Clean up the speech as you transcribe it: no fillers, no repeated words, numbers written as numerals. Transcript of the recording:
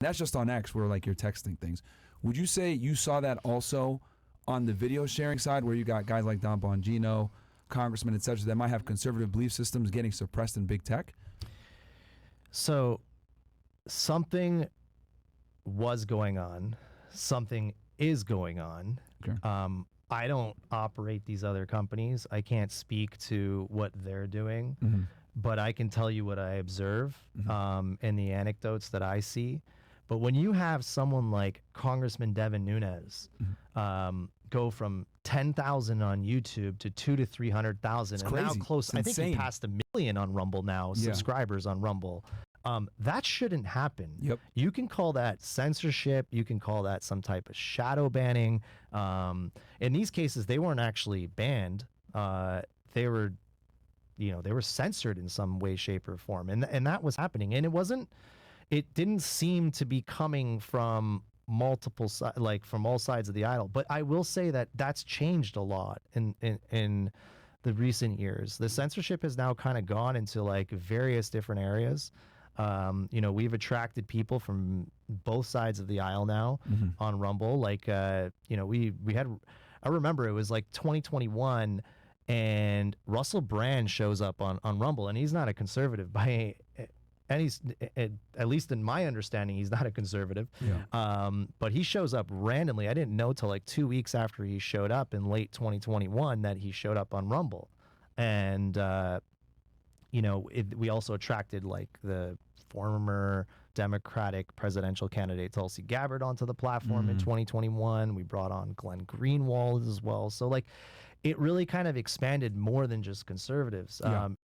That's just on X where like you're texting things. Would you say you saw that also on the video sharing side where you got guys like Don Bongino, congressmen, et cetera, that might have conservative belief systems getting suppressed in big tech? So something was going on. Something is going on. Okay. I don't operate these other companies. I can't speak to what they're doing, but I can tell you what I observe and the anecdotes that I see. But when you have someone like Congressman Devin Nunes go from 10,000 on YouTube to 200,000 to 300,000, and now close, I think he passed 1 million on Rumble now, subscribers on Rumble. That shouldn't happen. Yep. You can call that censorship. You can call that some type of shadow banning. In these cases, they weren't actually banned. They were, they were censored in some way, shape, or form, and that was happening. And it didn't seem to be coming from multiple sides, like from all sides of the aisle. But I will say that that's changed a lot in the recent years. The censorship has now kind of gone into like various different areas. We've attracted people from both sides of the aisle now on Rumble. Like, we had, I remember it was like 2021 and Russell Brand shows up on Rumble, and he's not a conservative by and he's, at least in my understanding, he's not a conservative. Yeah. But he shows up randomly. I didn't know till like 2 weeks after he showed up in late 2021 that he showed up on Rumble. And, we also attracted like the former Democratic presidential candidate Tulsi Gabbard onto the platform in 2021. We brought on Glenn Greenwald as well. So like, it really kind of expanded more than just conservatives.